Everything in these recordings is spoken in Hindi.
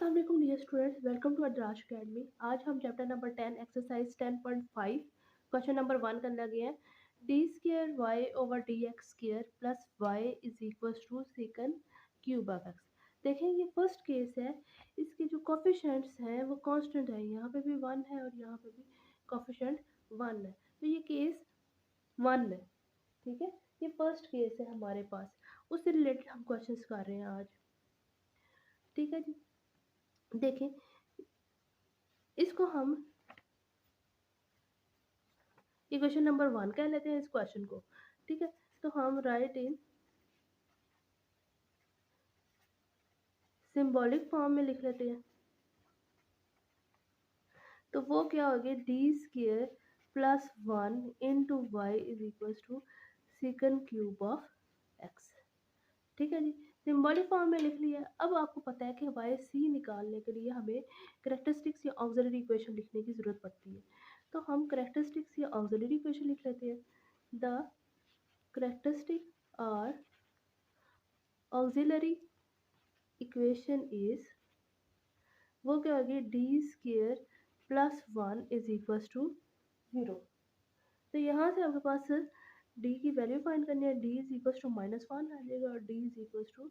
अस्सलाम वालेकुम dear students, welcome to Adraj academy. आज हम chapter number 10 exercise 10.5 question number 1 करने लगे हैं। D square Y over D x square plus Y is equal to second cube of X. देखें, ये फर्स्ट केस है। इसके जो कोफिशिएंट्स हैं वो कांस्टेंट है। यहाँ पे भी 1 है और यहाँ पे भी कोफिशिएंट 1 है, तो ये केस 1 है। ठीक है, ये फर्स्ट केस है हमारे पास। उससे रिलेटेड हम क्वेश्चंस कर रहे हैं आज। ठीक है जी, देखें इसको हम इक्वेशन नंबर 1 कह लेते हैं इस क्वेश्चन को। ठीक है, तो हम राइट इन सिंबॉलिक फॉर्म में लिख लेते हैं। तो वो क्या हो गया, D square plus 1 into Y is equal to second cube of X. ठीक है जी, सिंबॉलिक फॉर्म में लिख लिया। अब आपको पता है कि वाई सी निकालने के लिए हमें करेक्टरिस्टिक्स या ऑक्सिलरी इक्वेशन लिखने की ज़रूरत पड़ती है। तो हम करेक्टरिस्टिक्स या ऑक्सिलरी इक्वेशन लिख लेते हैं। द करेक्टरिस्टिक और ऑक्सिलरी इक्वेशन इज, वो क्या होगी, D square plus 1 is equal to 0। तो यहाँ से आपके पास डी की वैल्यू फाइंड करनी है। डी इज इक्वल टू -1 आ जाएगा और D is equal to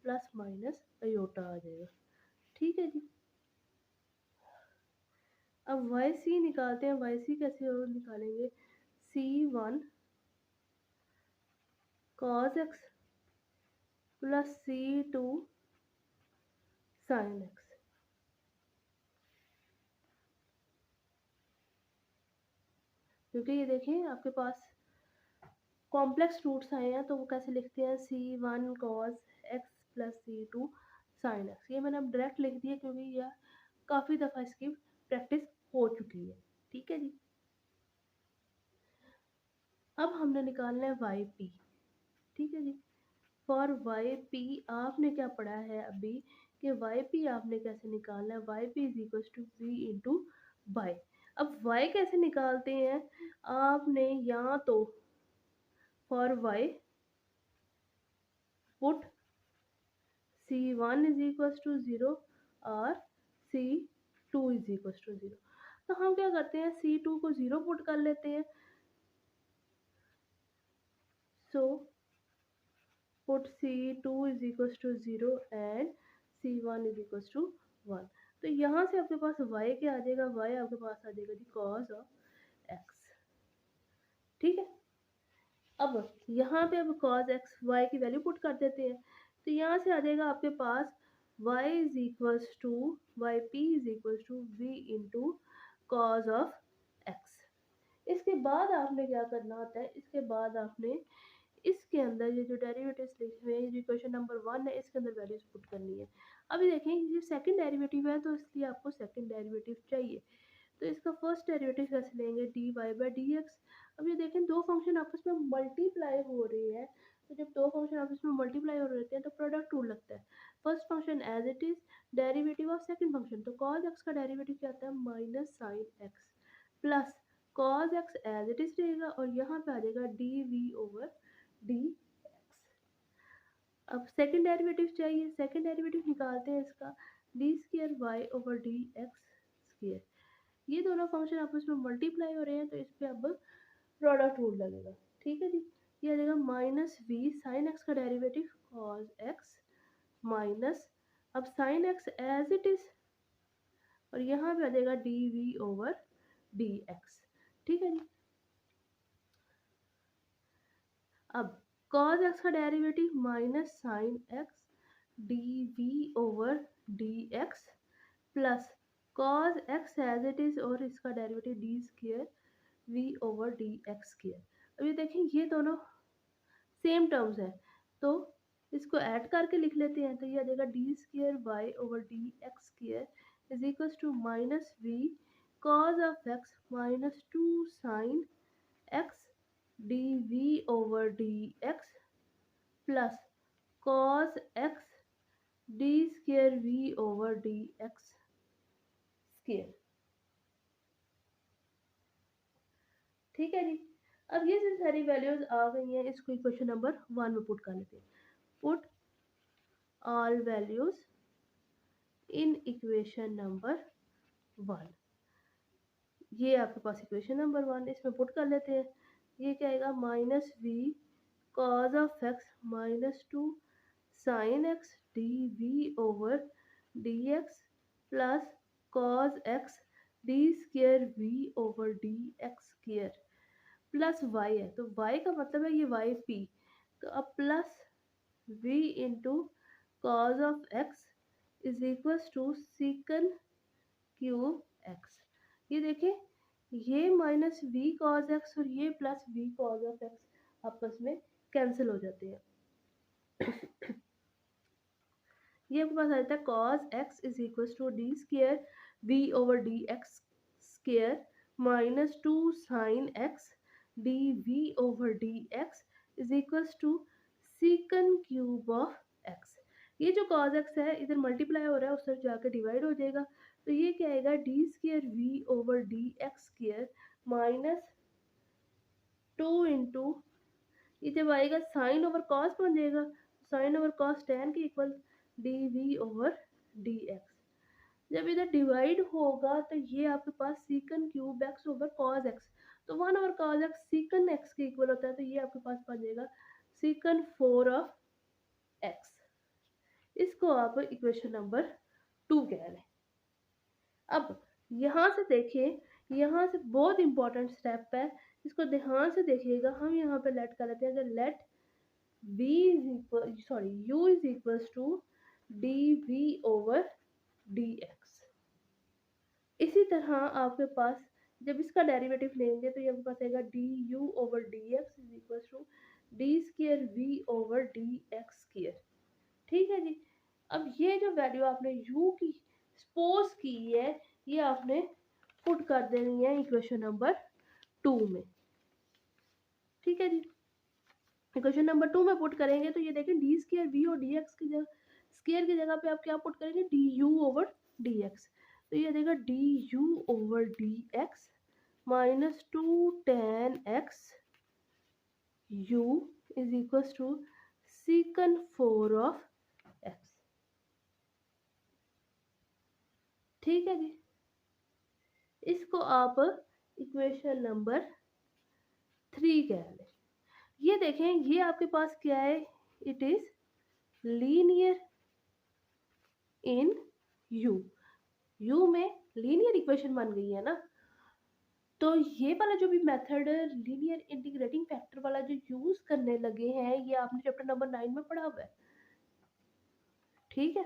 plus minus iota आ जाएगा। ठीक है जी, अब वाई सी निकालते हैं। वाई सी कैसे और निकालेंगे, C1 cos x plus C2 sin x। क्योंकि ये देखें आपके पास कॉम्प्लेक्स रूट्स आए हैं, तो वो कैसे लिखते हैं, C1 cos x plus C2 sin x। ये मैंने अब डायरेक्ट लिख दिया क्योंकि यह काफ़ी दफ़ा इसकी प्रैक्टिस हो चुकी है। ठीक है जी, अब हमने निकालना है वाई पी। ठीक है जी, फॉर वाई पी आपने क्या पढ़ा है अभी कि वाई पी आपने कैसे निकालना है, Y P is equal to V into Y. अब वाई कैसे निकालते हैं, आपने यहाँ तो for Y put C1 is equal to 0 और C2 इज इक्वल टू 0। तो हम क्या करते हैं, C2 को 0 पुट कर लेते हैं। So put C2 is equal to 0 and C1 is equal to 1। तो यहाँ से आपके पास y क्या आ जाएगा, y आपके पास आ जाएगा जी cos ऑफ x। ठीक है, अब यहाँ पे अब cos x y की वैल्यू पुट कर देते हैं। तो यहाँ से आ जाएगा आपके पास y is equals to Y P is equals to V into cos of x। इसके बाद आपने क्या करना होता है, इसके बाद आपने इसके अंदर ये जो डेरिवेटिव्स लिखे हुए हैं, जो क्वेश्चन नंबर 1 है, इसके अंदर वैल्यूज पुट करनी है। अभी देखें ये सेकंड डेरिवेटिव है, तो इसलिए आपको सेकंड डेरिवेटिव चाहिए। तो इसका फर्स्ट डेरिवेटिव कैसे लेंगे, D Y by D x. अब ये देखें दो फंक्शन आपस में मल्टीप्लाई हो रहे हैं, तो जब दो फंक्शन आपस में मल्टीप्लाई हो रहे हैं तो प्रोडक्ट रूल लगता है। First function as it is derivative of second function, तो कॉज एक्स का डेरिवेटिव क्या आता है, minus sine x plus cos x as it is रहेगा और यहाँ पे आ जाएगा d we over D x. अब सेकंड डेरिवेटिव चाहिए, सेकंड डेरिवेटिव निकालते हैं इसका, d square Y over D x square. ये दोनों फंक्शन आपस में मल्टीप्लाई हो रहे हैं, तो इस पे अब प्रोडक्ट रूल लगेगा। ठीक है जी, ये आ जाएगा माइनस वी साइन एक्स का डेरिवेटिव कॉज एक्स माइनस, अब sine x as it is और यहाँ पे आ जाएगा d we over D x. ठीक है जी, अब cos x का derivative minus sine x D we over D x plus cos x as it is और इसका derivative d square v over D x square. अब ये देखें ये दोनों सेम टर्म्स हैं, तो इसको ऐड करके लिख लेते हैं। तो ये आ जाएगा d square Y over D x square is equal to minus v cos of x minus 2 sine x D we over D x plus cos x d square v over D x square. ठीक है जी, अब ये सारी वैल्यूज आ गई हैं, इसको इक्वेशन नंबर 1 में पुट कर लेते हैं। Put all values in equation number 1। ये आपके पास इक्वेशन नंबर 1, इसमें पुट कर लेते हैं। ये क्या आएगा, minus v cos of x minus 2 sine x D we over D x plus cos x d square we over D x square plus y है, तो वाई का मतलब है ये वाई पी, तो अब plus v into cos of x is equals to secant cube x। ये देखिए, ये माइनस वी कॉज एक्स और ये plus v cos of x आपस में कैंसिल हो जाते हैं। ये आपके पास आ जाता है cos X is equals to D square we over D x square minus 2 sine x D we over D x is equals to secant cube of x. ये जो कॉज एक्स है इधर मल्टीप्लाई हो रहा है, उस तरफ जाकर डिवाइड हो जाएगा, तो ये क्या आएगा, D square we over D x square minus 2 into, ये जब आएगा साइन ओवर कॉस बन जाएगा, साइन ओवर कॉस टेन के equal D we over D X. जब इधर डिवाइड होगा तो ये आपके पास secant cube X over cos X, तो 1 over cos X secant X के इक्वल होता है, तो ये आपके पास बन जाएगा सीकन 4 ऑफ एक्स। इसको आप इक्वेशन नंबर 2 कह रहे हैं। अब यहाँ से देखिए, यहाँ से बहुत इंपॉर्टेंट स्टेप है, इसको ध्यान से देखिएगा। हम यहाँ पे लेट कर लेते हैं, अगर let v is equal u is equals to d we over D x. इसी तरह आपके पास जब इसका डेरिवेटिव लेंगे तो ये आपके पास आएगा d you over D x is equals to D square we over D x square. ठीक है जी। अब ये जो वैल्यू आपने u की सपोज की है, ये आपने पुट कर देनी है इक्वेशन नंबर 2 में। ठीक है जी। इक्वेशन नंबर 2 में पुट करेंगे तो ये देखें डी स्क्वेयर वी और डी एक्स की जगह, स्क्वेयर की जगह पे आप क्या पुट करेंगे, D you over D X, तो ये देगा D you over D x minus 2 tan X U is equals to secant 4 of X. ठीक है जी। इसको आप इक्वेशन नंबर 3 कह लें। ये देखें, ये आपके पास क्या है, it is linear in you में लीनियर इक्वेशन बन गई है ना। तो ये वाला जो भी मेथड लीनियर इंटीग्रेटिंग फैक्टर वाला जो यूज करने लगे हैं, ये आपने चैप्टर नंबर 9 में पढ़ा हुआ है। ठीक है,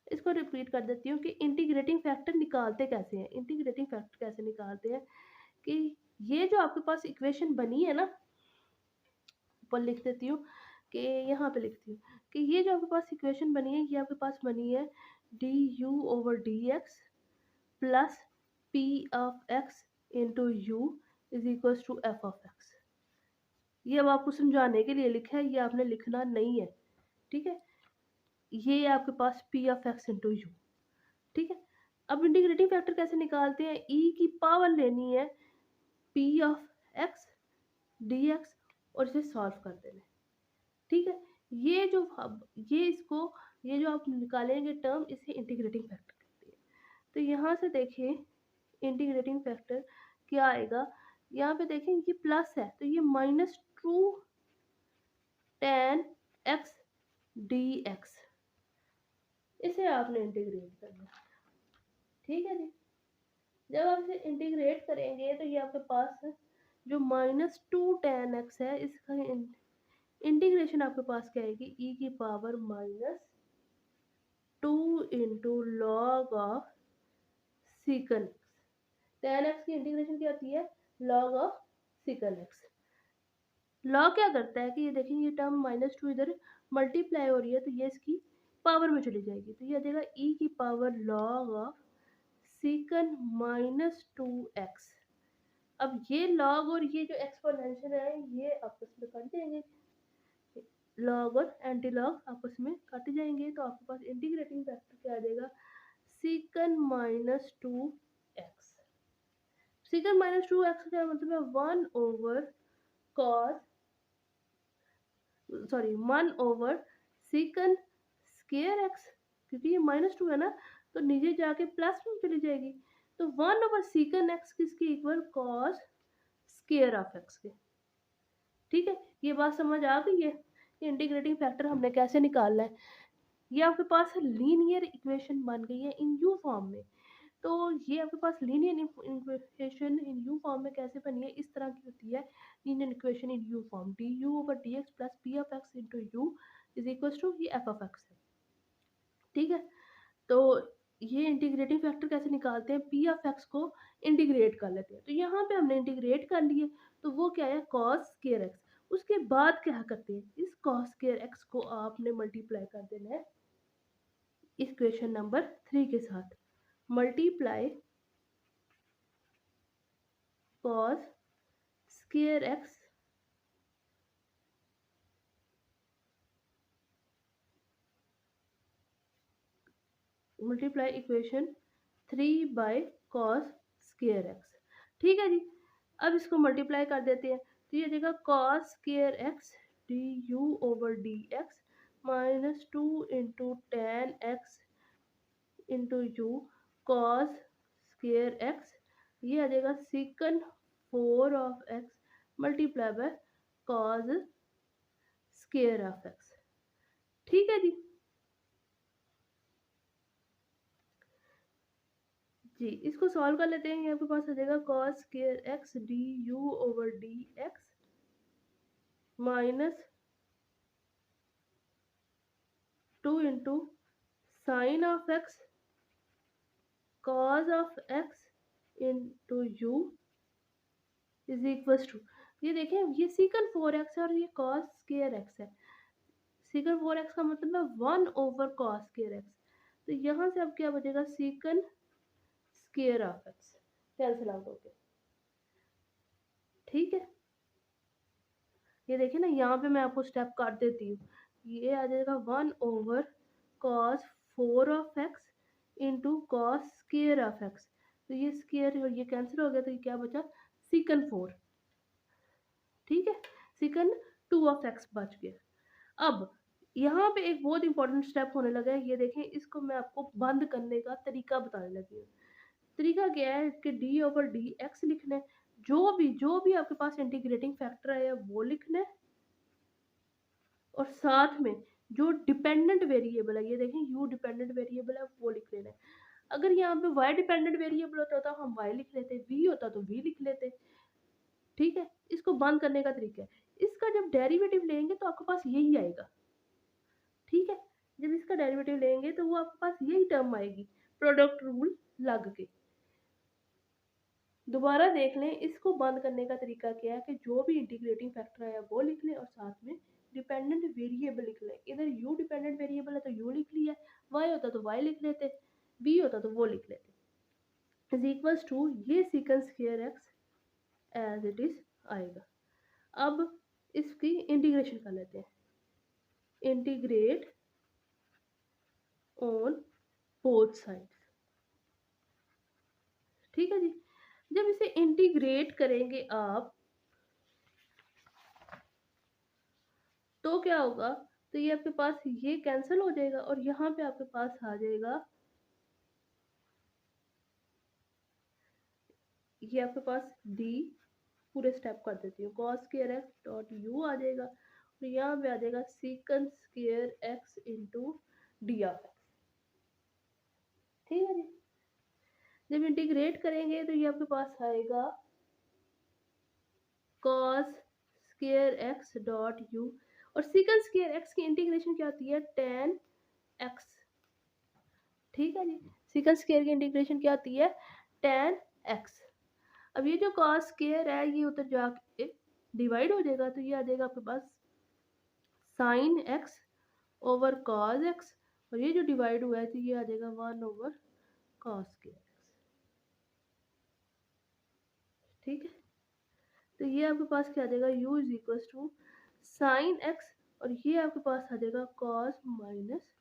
इसको रिपीट कर देती हूँ कि इंटीग्रेटिंग फैक्टर निकालते कैसे हैं। इंटीग्रेटिंग फैक्टर कैसे निकालते हैं कि ये जो आपके पास इक्वेशन बनी है ना, ऊपर लिख देती हूँ कि यहाँ पे लिखती हूँ कि ये जो आपके पास इक्वेशन बनी है, ये आपके पास बनी है d you over D x plus P of x into you is equal to f of x. ये अब आपको समझाने के लिए लिखा है, ये आपने लिखना नहीं है। ठीक है, ये आपके पास P of x into U. ठीक है, अब इंटीग्रेटिंग फैक्टर कैसे निकालते हैं, ई की पावर लेनी है P of x D x और इसे सॉल्व कर देना। ठीक है, ये जो ये इसको ये जो आप निकालेंगे टर्म, इसे इंटीग्रेटिंग फैक्टर कहते हैं। तो यहाँ से देखिए इंटीग्रेटिंग फैक्टर क्या आएगा, यहाँ पे देखें ये प्लस है तो ये minus 2 tan x D x, इसे आपने इंटीग्रेट करना। ठीक है जी। जब आप इसे इंटीग्रेट करेंगे तो ये आपके पास जो माइनस 2 टेन एक्स है, इसका इंटीग्रेशन आपके पास क्या आएगी, ई की power minus 2 into log of secant X. Tan X की इंटीग्रेशन क्या होती है, log of secant X. Log क्या करता है कि ये देखेंगे, ये टर्म माइनस 2 इधर मल्टीप्लाई हो रही है तो ये इसकी पावर में चली जाएगी, तो ये देगा ई की power log of secant minus 2x। अब ये लॉग और ये जो एक्सपोनेंशियल है ये आपस में कट जाएंगे, लॉग और एंटी लॉग आपस में कट जाएंगे, तो आपके पास इंटीग्रेटिंग फैक्टर क्या आ जाएगा, सीकन माइनस 2x। सीकन माइनस 2x का मतलब है 1 over cos 1 over secant square X, क्योंकि ये माइनस 2 है ना, तो नीचे जाके प्लस में चली जाएगी। तो 1/sec(x) किसके equal? Cos square of x के। ठीक है, ये बात समझ आ गई है कि इंटीग्रेटिंग फैक्टर हमने कैसे निकालना है। ये आपके पास लीनियर इक्वेशन बन गई है इन यू फॉर्म में। तो ये आपके पास linear equation in U form में कैसे बनी है? इस तरह की होती है linear equation in U form, D you over D x plus P of x into you is equal to ये एफ ऑफ एक्स है। ठीक है, तो ये इंटीग्रेटिंग फैक्टर कैसे निकालते हैं? पी ऑफ एक्स को इंटीग्रेट कर लेते हैं। तो यहाँ पे हमने इंटीग्रेट कर लिए, तो वो क्या है? Cos square x. उसके बाद क्या करते हैं? इस कॉस स्क्वायर एक्स को आपने मल्टीप्लाई कर देना है इक्वेशन नंबर 3 के साथ। Multiply cos square x multiply equation 3 by cos square x. ठीक है जी, अब इसको मल्टीप्लाई कर देते हैं। तो ये देगा cos square x d you over D x minus 2 into ten x into you cos square x. ये आ जाएगा सिकन 4 of x multiply by cos square of X. ठीक है जी, इसको सॉल्व कर लेते हैं। ये आपके पास आ जाएगा cos square x d you over D x minus 2 into sine of x cos of x into you is equal to, ये देखें ये सीकन 4x है और ये कॉस स्क्वायर एक्स है। सीकन 4x का मतलब है 1 ओवर कॉस स्क्वायर एक्स। तो यहाँ से अब क्या बचेगा? Secant square of X cancel out हो गया। ठीक है, ये देखिए ना, यहाँ पे मैं आपको स्टेप काट देती हूँ। ये आ जाएगा 1 over cos 4 of x into cos square of x. तो ये स्क्वायर और ये कैंसिल हो गया, तो ये क्या बचा? सिकन 4। ठीक है, सिकन 2 ऑफ एक्स बच गया। अब यहाँ पे एक बहुत इंपॉर्टेंट स्टेप होने लगा है। ये देखें, इसको मैं आपको बंद करने का तरीका बताने लगी हूँ। तरीका क्या है कि डी ओवर डी एक्स लिखना है। जो भी आपके पास इंटीग्रेटिंग फैक्टर है वो लिखना है, और साथ में जो डिपेंडेंट वेरिएबल है, ये देखें यू डिपेंडेंट वेरिएबल है, वो लिख लेना है। अगर यहाँ पे वाई डिपेंडेंट वेरिएबल होता तो हम वाई लिख लेते, वी होता तो वी लिख लेते। ठीक है, इसको बंद करने का तरीका है, इसका जब डेरिवेटिव लेंगे तो आपके पास यही आएगा। ठीक है, जब इसका डेरिवेटिव लेंगे तो वो आपके पास यही टर्म आएगी, प्रोडक्ट रूल लग के। दोबारा देख लें, इसको बंद करने का तरीका क्या है कि जो भी इंटीग्रेटिंग फैक्टर है वो लिख लें और साथ में डिपेंडेंट वेरिएबल लिख लें। इधर यू डिपेंडेंट वेरिएबल है तो यू लिख लिया, वाई होता तो वाई लिख लेते, वी होता तो वो लिख लेते। इज इक्वल्स टू ये sequence square x as it is आएगा। अब इसकी इंटीग्रेशन कर लेते हैं। Integrate on both sides. ठीक है जी, जब इसे इंटीग्रेट करेंगे आप तो क्या होगा? तो ये आपके पास ये कैंसिल हो जाएगा और यहाँ पे आपके पास आ जाएगा, ये आपके पास डी, पूरे स्टेप कर देती हूँ, cos square X dot U आ जाएगा और यहाँ पे आ जाएगा secant square X into D of X. ठीक है जी, जब इंटीग्रेट करेंगे तो ये आपके पास आएगा cos square X dot you, और सीकन स्क्वायर एक्स की इंटीग्रेशन क्या होती है? Ten x. ठीक है जी, सीकन स्क्वायर की इंटीग्रेशन क्या होती है? Ten x. अब ये जो कॉस स्क्वायर है ये उधर जाके डिवाइड हो जाएगा, तो ये आ जाएगा आपके पास sine X over cos X, और ये जो डिवाइड हुआ है तो ये आ जाएगा 1 ओवर कॉस स्क्वायर एक्स। ठीक है, तो ये आपके पास क्या आ जाएगा? u is equal to sine x, और ये आपके पास आ जाएगा कॉस माइनस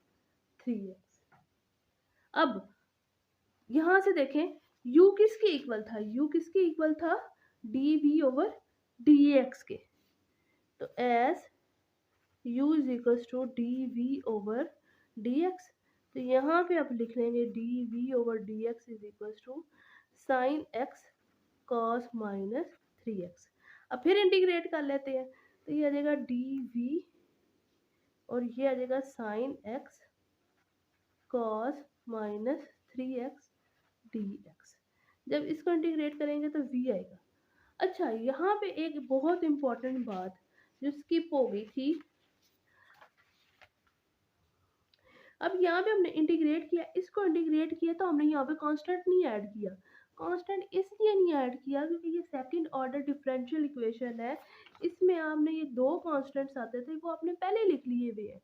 3x। अब यहाँ से देखें u किसके इक्वल था? u किसके इक्वल था? dv ओवर dx के। तो as u is equal to dv over dx, तो यहाँ पे आप लिख लेंगे d we over D x is equal to sine x cos minus 3x। अब फिर इंटीग्रेट कर लेते हैं, तो ये आ जाएगा डी वी और ये आ जाएगा sign x cos minus 3x dx। जब इसको इंटीग्रेट करेंगे तो v आएगा। अच्छा, यहाँ पे एक बहुत इंपॉर्टेंट बात जो स्किप हो गई थी, अब यहाँ पे हमने इंटीग्रेट किया, इसको इंटीग्रेट किया तो हमने यहाँ पे कांस्टेंट नहीं ऐड किया। कांस्टेंट इसलिए नहीं ऐड किया क्योंकि ये सेकंड ऑर्डर डिफरेंशियल इक्वेशन है, इसमें आपने ये दो कांस्टेंट्स आते थे वो आपने पहले लिख लिए हुए हैं,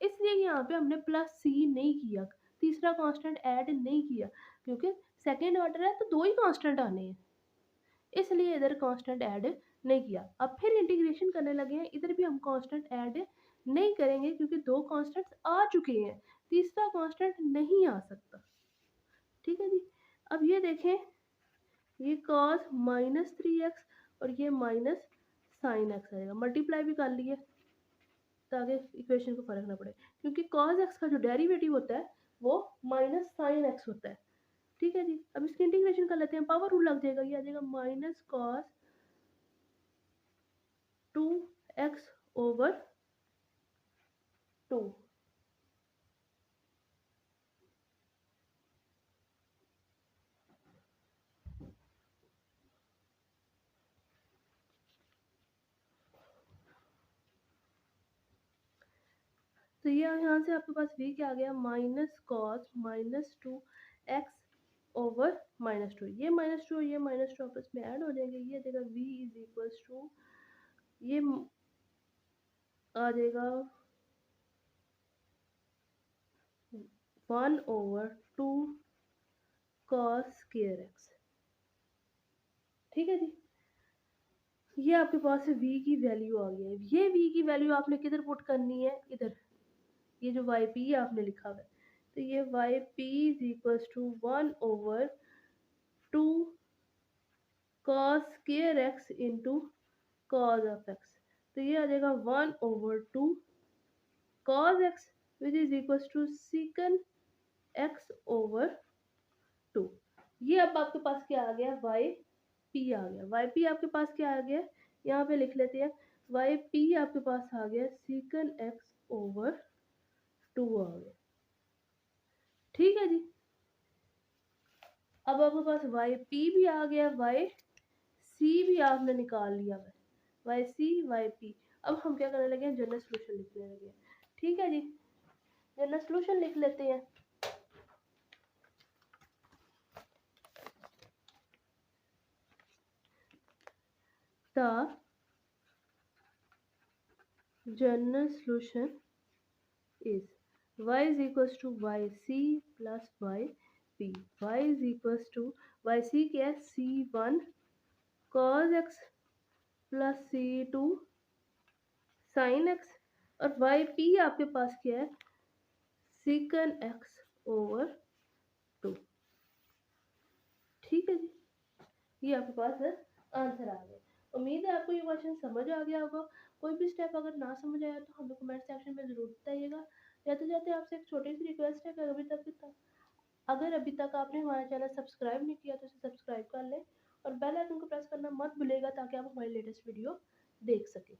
इसलिए यहाँ पे हमने प्लस सी नहीं किया, तीसरा कांस्टेंट ऐड नहीं किया, क्योंकि सेकंड ऑर्डर है तो दो ही कांस्टेंट आने हैं, इसलिए इधर कांस्टेंट ऐड नहीं किया। अब फिर इंटीग्रेशन करने लगे हैं, इधर भी हम कांस्टेंट ऐड नहीं करेंगे क्योंकि दो कांस्टेंट्स आ चुके हैं, तीसरा कांस्टेंट नहीं आ सकता। ठीक है जी। अब ये देखें, ये cos माइनस 3x और ये माइनस साइन एक्स आएगा, मल्टीप्लाई भी कर लिए ताकि इक्वेशन को फर्क ना पड़े, क्योंकि cos x का जो डेरिवेटिव होता है वो माइनस साइन एक्स होता है। ठीक है जी। अब इसकी इंटीग्रेशन कर लेते हैं, पावर रूल लग जाएगा, ये आ जाएगा माइनस कॉस 2x ओवर 2। तो ये यहाँ से आपके पास v क्या आ गया, minus cos minus 2x over minus 2। ये माइनस 2 ये माइनस 2 आपस में ऐड हो जाएंगे, ये आ जाएगा v इज इक्वल्स टू, ये आ जाएगा 1 ओवर 2 कॉस स्क्वायर x। ठीक है जी। ये आपके पास v की वैल्यू आ गई है, ये v की वैल्यू आपने किधर पुट करनी है, इधर, ये जो वाई पी आपने लिखा हुआ है, तो ये y P is equals to 1 over 2 cos square x into cos of x। तो ये आ जाएगा 1 over 2 cos x which is equals to secant x over 2। ये अब आपके पास क्या आ गया, वाई पी आ गया। वाई पी आपके पास क्या आ गया, यहाँ पे लिख लेते हैं, वाई पी आपके पास आ गया secant x ओवर 2 आ गया। ठीक है जी। अब आपके पास वाई पी भी आ गया, वाई सी भी आपने निकाल लिया है, वाई सी वाई पी। अब हम क्या करने लगे हैं, जनरल सोल्यूशन लिखने लगे हैं। ठीक है जी, जनरल सोल्यूशन लिख लेते हैं। The general solution is y is equals to yc plus yp। y is equals to yc क्या है, c1 cos x plus c2 sin x, और yp आपके पास क्या है, secant x ओवर 2। ठीक है जी, ये आपके पास आंसर आ गया। उम्मीद है आपको ये क्वेश्चन समझ आ गया होगा। कोई भी स्टेप अगर ना समझ आया तो हमें कमेंट सेक्शन में ज़रूर बताइएगा। जाते जाते आपसे एक छोटी सी रिक्वेस्ट है कि अगर अभी तक आपने हमारा चैनल सब्सक्राइब नहीं किया तो इसे सब्सक्राइब कर लें और बेल आइकन को प्रेस करना मत भूलिएगा ताकि आप हमारी लेटेस्ट वीडियो देख सकें।